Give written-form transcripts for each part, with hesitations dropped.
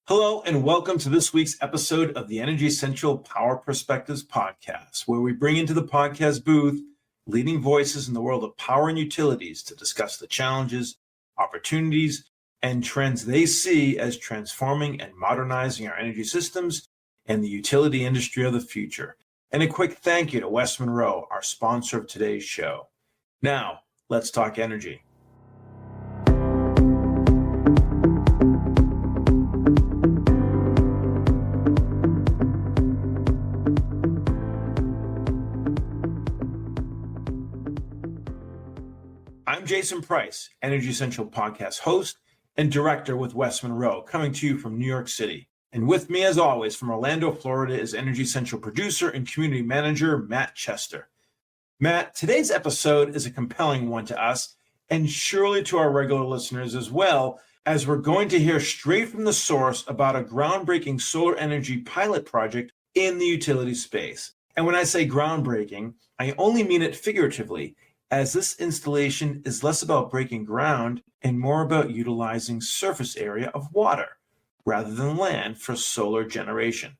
Hello, and welcome to this week's episode of the Energy Essential Power Perspectives podcast, where we bring into the podcast booth leading voices in the world of power and utilities to discuss the challenges, opportunities, and trends they see as transforming and modernizing our energy systems and the utility industry of the future. And a quick thank you to West Monroe, our sponsor of today's show. Now, let's talk energy. I'm Jason Price, Energy Essential Podcast host and director with West Monroe, coming to you from New York City. And with me, as always, from Orlando, Florida, is Energy Essential producer and community manager, Matt Chester. Matt, today's episode is a compelling one to us, and surely to our regular listeners as well, as we're going to hear straight from the source about a groundbreaking solar energy pilot project in the utility space. And when I say groundbreaking, I only mean it figuratively, as this installation is less about breaking ground and more about utilizing surface area of water rather than land for solar generation.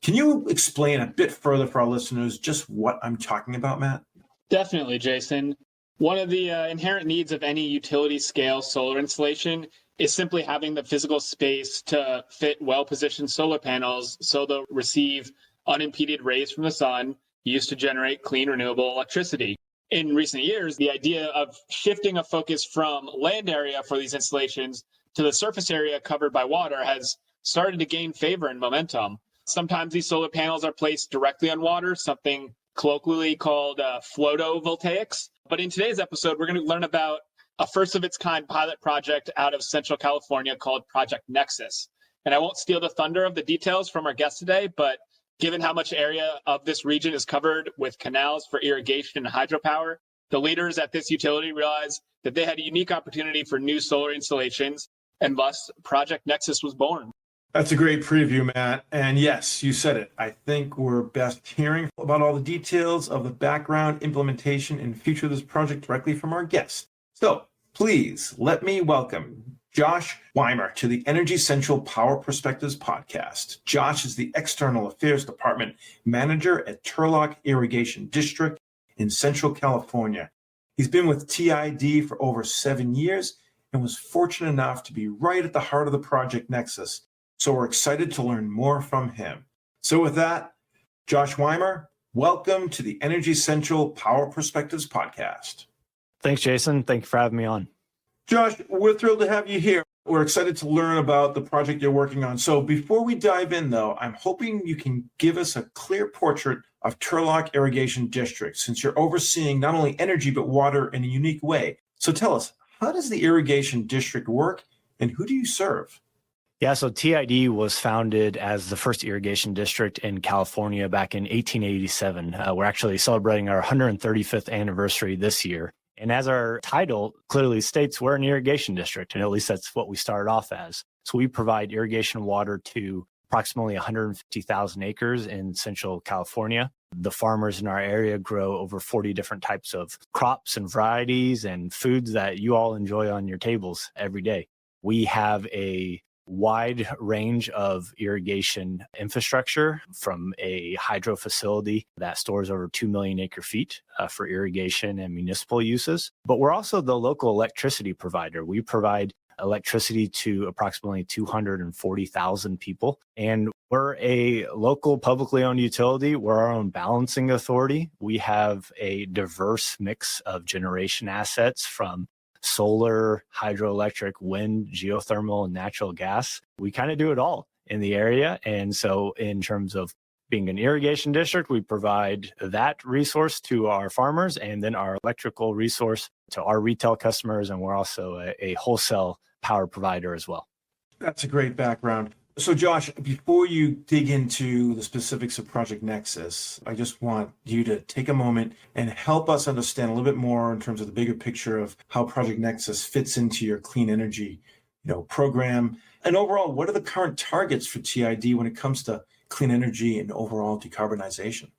Can you explain a bit further for our listeners just what I'm talking about, Matt? Definitely, Jason. One of the inherent needs of any utility scale solar installation is simply having the physical space to fit well-positioned solar panels so they'll receive unimpeded rays from the sun used to generate clean, renewable electricity. In recent years, the idea of shifting a focus from land area for these installations to the surface area covered by water has started to gain favor and momentum. Sometimes these solar panels are placed directly on water, something colloquially called photovoltaics. But in today's episode, we're going to learn about a first-of-its-kind pilot project out of Central California called Project Nexus. And I won't steal the thunder of the details from our guest today, but given how much area of this region is covered with canals for irrigation and hydropower, the leaders at this utility realized that they had a unique opportunity for new solar installations, and thus Project Nexus was born. That's a great preview, Matt. And yes, you said it. I think we're best hearing about all the details of the background, implementation, and future of this project directly from our guest. So please let me welcome Josh Weimer to the Energy Essential Power Perspectives podcast. Josh is the External Affairs Department Manager at Turlock Irrigation District in Central California. He's been with TID for over 7 years and was fortunate enough to be right at the heart of the Project Nexus. So we're excited to learn more from him. So with that, Josh Weimer, welcome to the Energy Essential Power Perspectives podcast. Thanks, Jason. Thank you for having me on. Josh, we're thrilled to have you here. We're excited to learn about the project you're working on. So before we dive in, though, I'm hoping you can give us a clear portrait of Turlock Irrigation District, since you're overseeing not only energy but water in a unique way. So tell us, how does the irrigation district work and who do you serve? Yeah, so TID was founded as the first irrigation district in California back in 1887. We're actually celebrating our 135th anniversary this year. And as our title clearly states, we're an irrigation district, and at least that's what we started off as. So we provide irrigation water to approximately 150,000 acres in Central California. The farmers in our area grow over 40 different types of crops and varieties and foods that you all enjoy on your tables every day. We have a wide range of irrigation infrastructure, from a hydro facility that stores over 2 million acre feet for irrigation and municipal uses. But we're also the local electricity provider. We provide electricity to approximately 240,000 people. And we're a local publicly owned utility. We're our own balancing authority. We have a diverse mix of generation assets, from solar, hydroelectric, wind, geothermal, and natural gas. We kind of do it all in the area. And so in terms of being an irrigation district, we provide that resource to our farmers and then our electrical resource to our retail customers. And we're also a wholesale power provider as well. That's a great background. So Josh, before you dig into the specifics of Project Nexus, I just want you to take a moment and help us understand a little bit more in terms of the bigger picture of how Project Nexus fits into your clean energy, program. And overall, what are the current targets for TID when it comes to clean energy and overall decarbonization?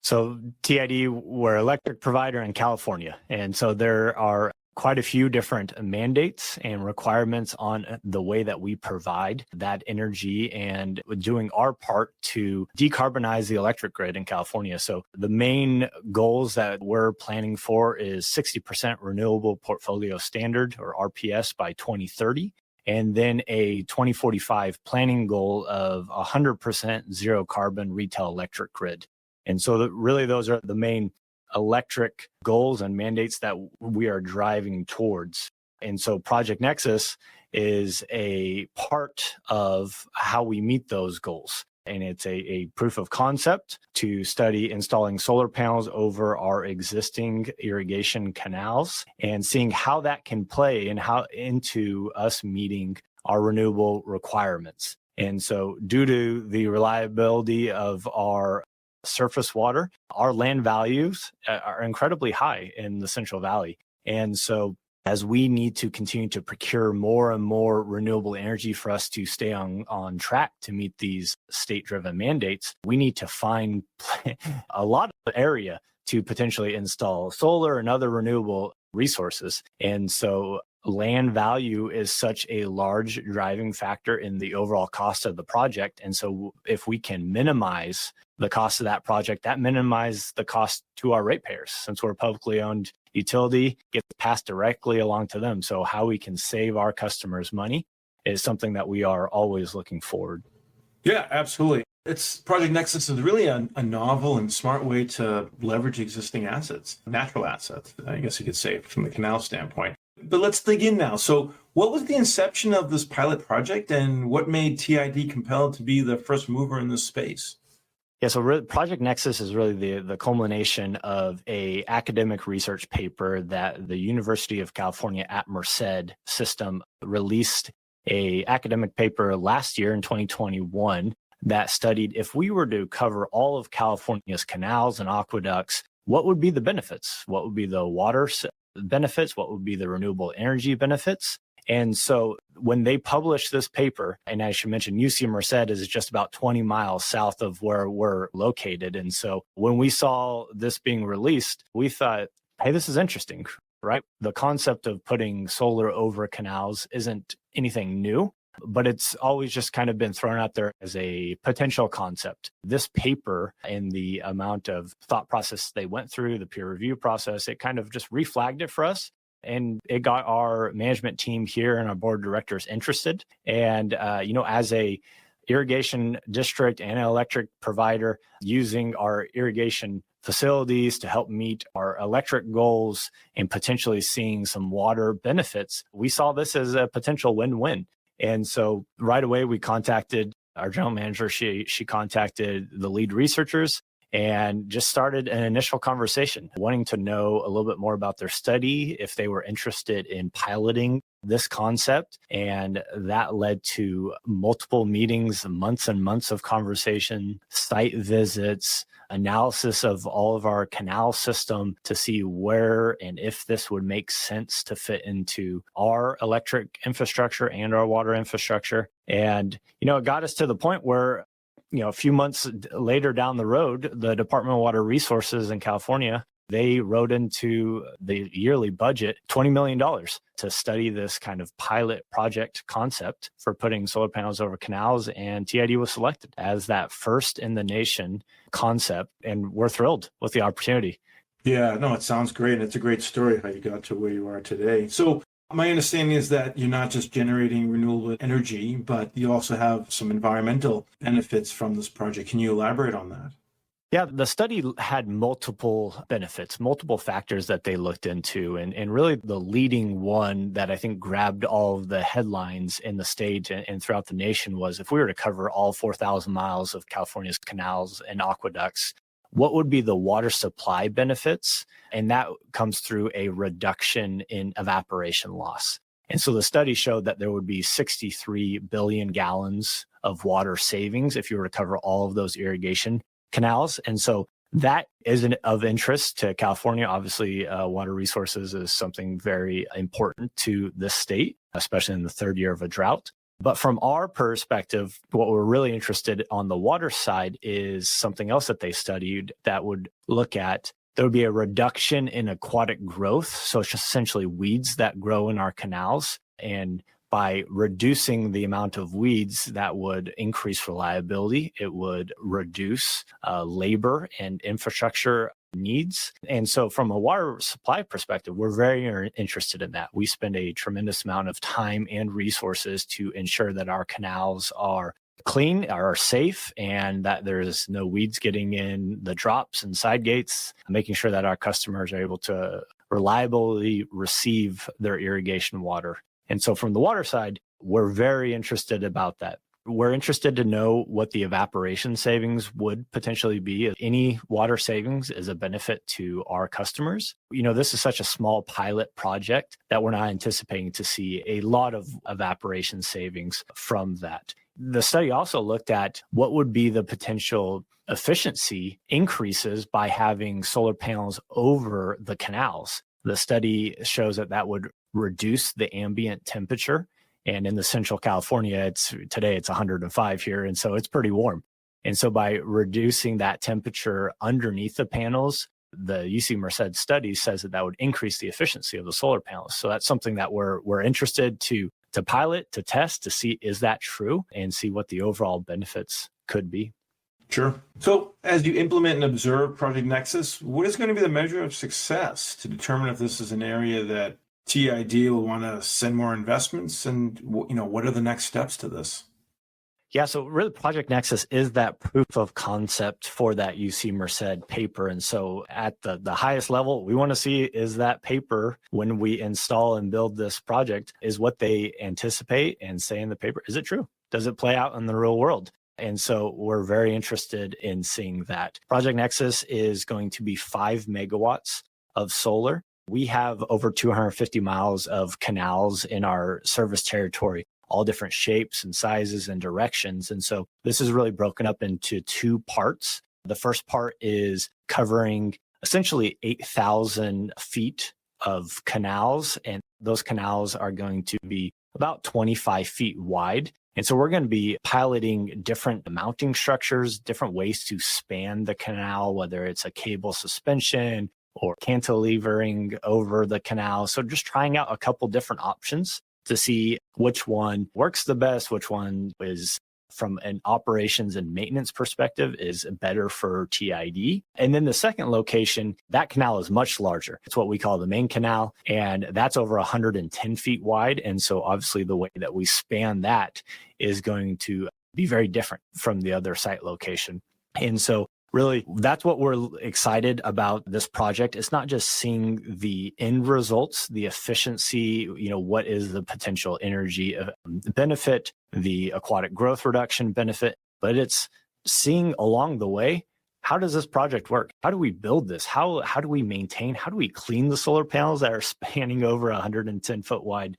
So TID, we're an electric provider in California. And so there are quite a few different mandates and requirements on the way that we provide that energy and doing our part to decarbonize the electric grid in California. So the main goals that we're planning for is 60% renewable portfolio standard, or RPS, by 2030. And then a 2045 planning goal of 100% zero carbon retail electric grid. And so really those are the main electric goals and mandates that we are driving towards. And so Project Nexus is a part of how we meet those goals. And it's a proof of concept to study installing solar panels over our existing irrigation canals and seeing how that can play and how into us meeting our renewable requirements. And so due to the reliability of our surface water, our land values are incredibly high in the Central Valley. And so as we need to continue to procure more and more renewable energy for us to stay on track to meet these state-driven mandates, we need to find a lot of area to potentially install solar and other renewable resources. And so land value is such a large driving factor in the overall cost of the project. And so if we can minimize the cost of that project, that minimizes the cost to our ratepayers. Since we're a publicly owned utility, gets passed directly along to them. So how we can save our customers money is something that we are always looking forward. Yeah, absolutely. Project Nexus is really a novel and smart way to leverage existing assets, natural assets, I guess you could say, from the canal standpoint. But let's dig in now. So what was the inception of this pilot project, and what made TID compelled to be the first mover in this space? Yeah, so Project Nexus is really the culmination of a academic research paper that the University of California at Merced system released a academic paper last year in 2021 that studied if we were to cover all of California's canals and aqueducts, what would be the benefits? What would be the water benefits? What would be the renewable energy benefits? And so when they published this paper, and I should mention UC Merced is just about 20 miles south of where we're located. And so when we saw this being released, we thought, hey, this is interesting, right? The concept of putting solar over canals isn't anything new, but it's always just kind of been thrown out there as a potential concept. This paper and the amount of thought process they went through, the peer review process, it kind of just reflagged it for us. And it got our management team here and our board of directors interested. And, as a irrigation district and an electric provider, using our irrigation facilities to help meet our electric goals and potentially seeing some water benefits, we saw this as a potential win-win. And so right away, we contacted our general manager. She contacted the lead researchers and just started an initial conversation, wanting to know a little bit more about their study, if they were interested in piloting this concept. And that led to multiple meetings, months and months of conversation, site visits, analysis of all of our canal system to see where and if this would make sense to fit into our electric infrastructure and our water infrastructure. And, it got us to the point where a few months later down the road, the Department of Water Resources in California, they wrote into the yearly budget $20 million to study this kind of pilot project concept for putting solar panels over canals. And TID was selected as that first in the nation concept. And we're thrilled with the opportunity. Yeah, no, it sounds great. It's a great story how you got to where you are today. So my understanding is that you're not just generating renewable energy, but you also have some environmental benefits from this project. Can you elaborate on that? Yeah, the study had multiple benefits, multiple factors that they looked into. And really the leading one that I think grabbed all of the headlines in the state and throughout the nation was, if we were to cover all 4,000 miles of California's canals and aqueducts, what would be the water supply benefits? And that comes through a reduction in evaporation loss. And so the study showed that there would be 63 billion gallons of water savings if you were to cover all of those irrigation canals. And so that is of interest to California. Obviously, water resources is something very important to this state, especially in the third year of a drought. But from our perspective, what we're really interested on the water side is something else that they studied that would look at there would be a reduction in aquatic growth. So it's just essentially weeds that grow in our canals. And by reducing the amount of weeds, that would increase reliability. It would reduce labor and infrastructure needs. And so from a water supply perspective, we're very interested in that. We spend a tremendous amount of time and resources to ensure that our canals are clean, are safe, and that there's no weeds getting in the drops and side gates, making sure that our customers are able to reliably receive their irrigation water. And so from the water side, we're very interested about that. We're interested to know what the evaporation savings would potentially be. Any water savings is a benefit to our customers. This is such a small pilot project that we're not anticipating to see a lot of evaporation savings from that. The study also looked at what would be the potential efficiency increases by having solar panels over the canals. The study shows that would reduce the ambient temperature. And in the central California, today it's 105 here. And so it's pretty warm. And so by reducing that temperature underneath the panels, the UC Merced study says that would increase the efficiency of the solar panels. So that's something that we're interested to pilot, to test, to see is that true and see what the overall benefits could be. Sure. So as you implement and observe Project Nexus, what is going to be the measure of success to determine if this is an area that TID will want to send more investments, and what are the next steps to this? Yeah, so really Project Nexus is that proof of concept for that UC Merced paper. And so at the highest level, we want to see is that paper, when we install and build this project, is what they anticipate and say in the paper. Is it true? Does it play out in the real world? And so we're very interested in seeing that. Project Nexus is going to be 5 megawatts of solar. We have over 250 miles of canals in our service territory, all different shapes and sizes and directions. And so this is really broken up into 2 parts. The first part is covering essentially 8,000 feet of canals, and those canals are going to be about 25 feet wide. And so we're going to be piloting different mounting structures, different ways to span the canal, whether it's a cable suspension or cantilevering over the canal. So just trying out a couple different options to see which one works the best, which one is, from an operations and maintenance perspective, is better for TID. And then the second location, that canal is much larger. It's what we call the main canal, and that's over 110 feet wide. And so obviously the way that we span that is going to be very different from the other site location. And so really, that's what we're excited about this project. It's not just seeing the end results, the efficiency, what is the potential energy benefit, the aquatic growth reduction benefit, but it's seeing along the way, how does this project work? How do we build this? How do we maintain? How do we clean the solar panels that are spanning over a 110-foot wide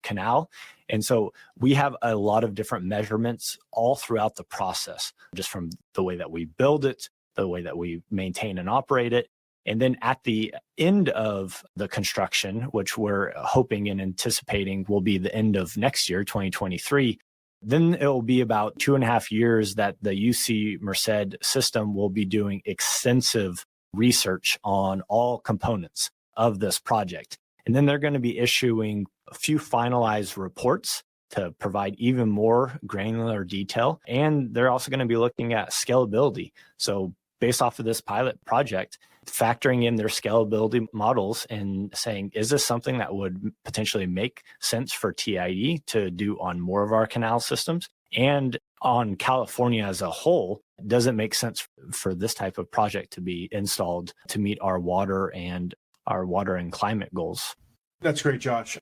canal? And so we have a lot of different measurements all throughout the process, just from the way that we build it, the way that we maintain and operate it. And then at the end of the construction, which we're hoping and anticipating will be the end of next year, 2023, then it will be about 2.5 years that the UC Merced system will be doing extensive research on all components of this project. And then they're going to be issuing a few finalized reports to provide even more granular detail. And they're also going to be looking at scalability. So based off of this pilot project, factoring in their scalability models and saying, is this something that would potentially make sense for TID to do on more of our canal systems? And on California as a whole, does it make sense for this type of project to be installed to meet our water and climate goals? That's great, Josh.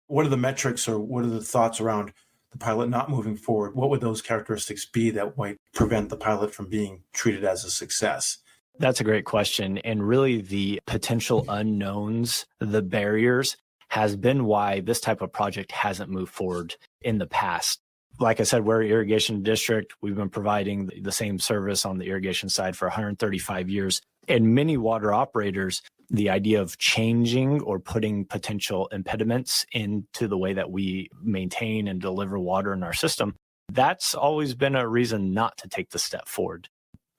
What are the metrics, or what are the thoughts around the pilot not moving forward? What would those characteristics be that might prevent the pilot from being treated as a success? That's a great question. And really the potential unknowns, the barriers, has been why this type of project hasn't moved forward in the past. Like I said, we're an irrigation district. We've been providing the same service on the irrigation side for 135 years. And many water operators, the idea of changing or putting potential impediments into the way that we maintain and deliver water in our system, that's always been a reason not to take the step forward.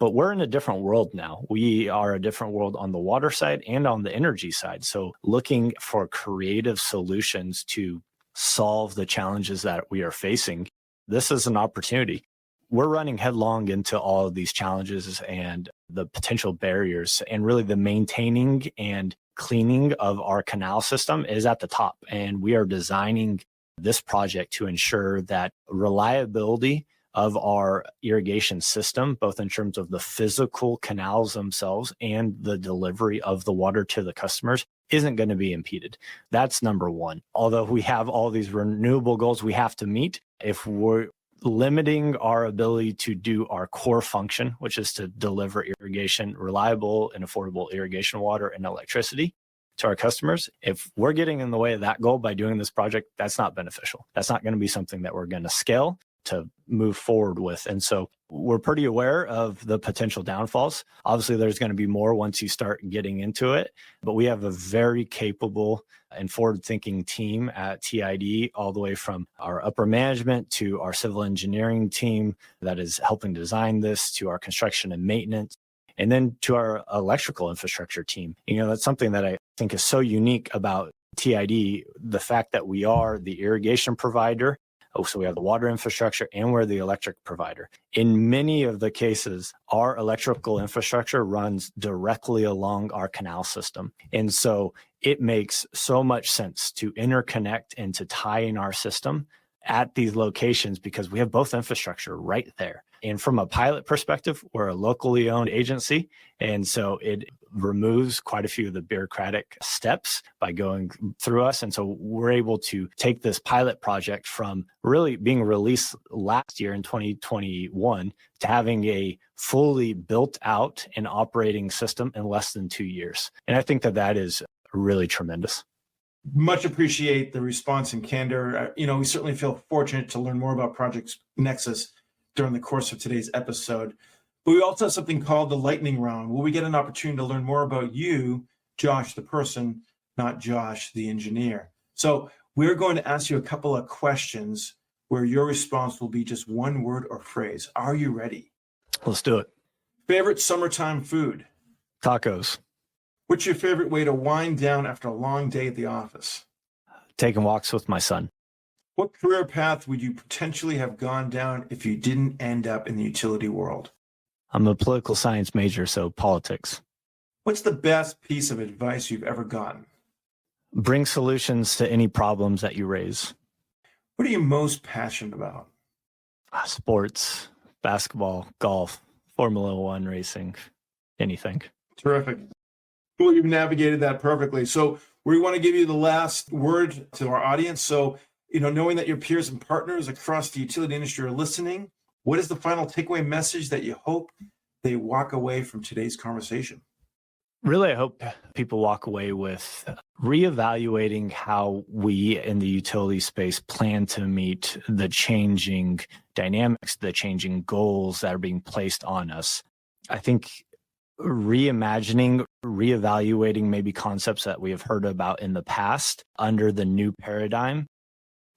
But we're in a different world now. We are a different world on the water side and on the energy side. So looking for creative solutions to solve the challenges that we are facing, this is an opportunity. We're running headlong into all of these challenges and the potential barriers, and really the maintaining and cleaning of our canal system is at the top. And we are designing this project to ensure that reliability of our irrigation system, both in terms of the physical canals themselves and the delivery of the water to the customers, isn't going to be impeded. That's number one. Although we have all these renewable goals we have to meet, if we're limiting our ability to do our core function, which is to deliver irrigation, reliable and affordable irrigation water and electricity to our customers, if we're getting in the way of that goal by doing this project, that's not beneficial. That's not going to be something that we're going to scale to move forward with. And so we're pretty aware of the potential downfalls. Obviously, there's going to be more once you start getting into it, but we have a very capable and forward-thinking team at TID, all the way from our upper management to our civil engineering team that is helping design this, to our construction and maintenance, and then to our electrical infrastructure team. That's something that I think is so unique about TID, the fact that we are the irrigation provider. So we have the water infrastructure and we're the electric provider. In many of the cases, our electrical infrastructure runs directly along our canal system. And so it makes so much sense to interconnect and to tie in our system at these locations because we have both infrastructure right there. And from a pilot perspective, we're a locally owned agency. And so it removes quite a few of the bureaucratic steps by going through us. And so we're able to take this pilot project from really being released last year in 2021 to having a fully built out and operating system in less than 2 years. And I think that that is really tremendous. Much appreciate the response and candor. We certainly feel fortunate to learn more about Project Nexus during the course of today's episode. But we also have something called the lightning round, where we get an opportunity to learn more about you, Josh, the person, not Josh, the engineer. So we're going to ask you a couple of questions where your response will be just one word or phrase. Are you ready? Let's do it. Favorite summertime food? Tacos. What's your favorite way to wind down after a long day at the office? Taking walks with my son. What career path would you potentially have gone down if you didn't end up in the utility world? I'm a political science major, so politics. What's the best piece of advice you've ever gotten? Bring solutions to any problems that you raise. What are you most passionate about? Sports, basketball, golf, Formula One racing, anything. Terrific. Well, you've navigated that perfectly. So we want to give you the last word to our audience. So, knowing that your peers and partners across the utility industry are listening, what is the final takeaway message that you hope they walk away from today's conversation? Really, I hope people walk away with reevaluating how we in the utility space plan to meet the changing dynamics, the changing goals that are being placed on us. I think reimagining, reevaluating maybe concepts that we have heard about in the past under the new paradigm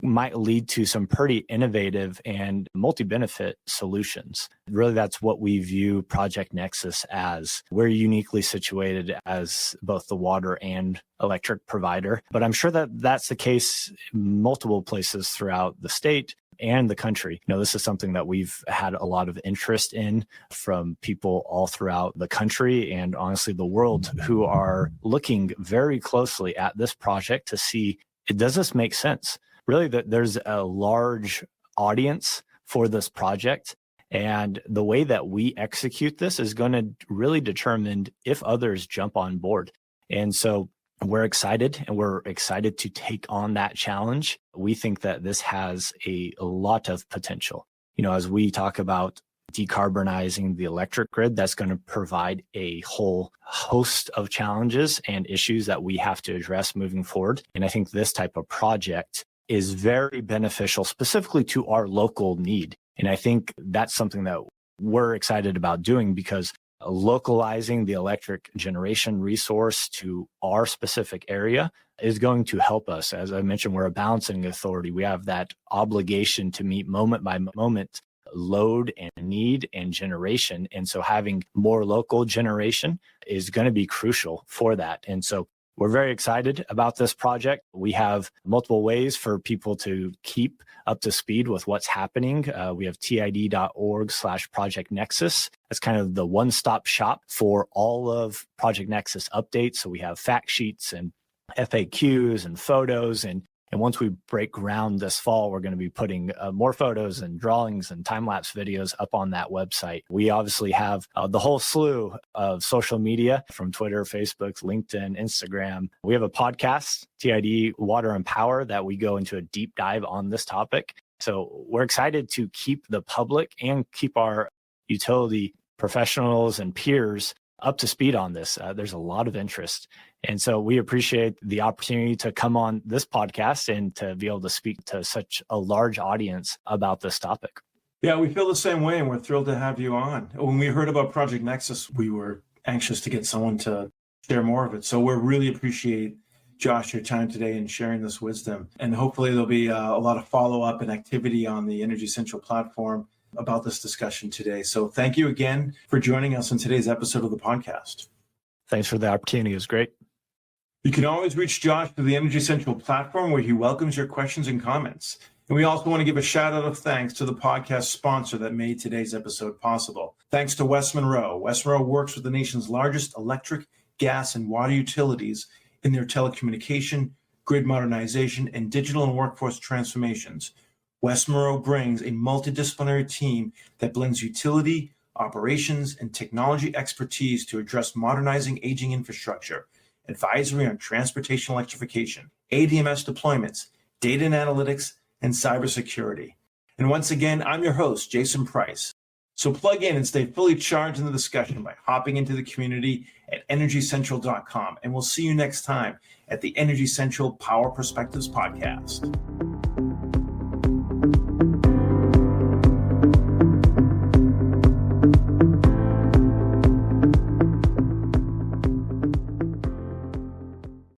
might lead to some pretty innovative and multi-benefit solutions. Really, that's what we view Project Nexus as. We're uniquely situated as both the water and electric provider, but I'm sure that that's the case in multiple places throughout the state and the country. This is something that we've had a lot of interest in from people all throughout the country and honestly the world who are looking very closely at this project to see, does this make sense? Really, that there's a large audience for this project, and the way that we execute this is going to really determine if others jump on board. And so we're excited to take on that challenge. We think that this has a lot of potential. As we talk about decarbonizing the electric grid, that's going to provide a whole host of challenges and issues that we have to address moving forward. And I think this type of project is very beneficial specifically to our local need. And I think that's something that we're excited about doing because localizing the electric generation resource to our specific area is going to help us. As I mentioned, we're a balancing authority. We have that obligation to meet moment by moment load and need and generation. And so having more local generation is going to be crucial for that. And so we're very excited about this project. We have multiple ways for people to keep up to speed with what's happening. We have tid.org/Project Nexus. That's kind of the one-stop shop for all of Project Nexus updates. So we have fact sheets and FAQs and photos. And once we break ground this fall, we're going to be putting more photos and drawings and time-lapse videos up on that website. We obviously have the whole slew of social media from Twitter, Facebook, LinkedIn, Instagram. We have a podcast, TID Water and Power, that we go into a deep dive on this topic. So we're excited to keep the public and keep our utility professionals and peers up to speed on this. There's a lot of interest. And so we appreciate the opportunity to come on this podcast and to be able to speak to such a large audience about this topic. Yeah, we feel the same way, and we're thrilled to have you on. When we heard about Project Nexus, we were anxious to get someone to share more of it. So we really appreciate, Josh, your time today and sharing this wisdom. And hopefully there'll be a lot of follow-up and activity on the Energy Central platform about this discussion today. So thank you again for joining us in today's episode of the podcast. Thanks for the opportunity. It was great. You can always reach Josh through the Energy Central platform, where he welcomes your questions and comments. And we also want to give a shout out of thanks to the podcast sponsor that made today's episode possible. Thanks to West Monroe. West Monroe works with the nation's largest electric, gas, and water utilities in their telecommunication, grid modernization, and digital and workforce transformations. West Monroe brings a multidisciplinary team that blends utility, operations, and technology expertise to address modernizing aging infrastructure, advisory on transportation electrification, ADMS deployments, data and analytics, and cybersecurity. And once again, I'm your host, Jason Price. So plug in and stay fully charged in the discussion by hopping into the community at energycentral.com. And we'll see you next time at the Energy Central Power Perspectives Podcast.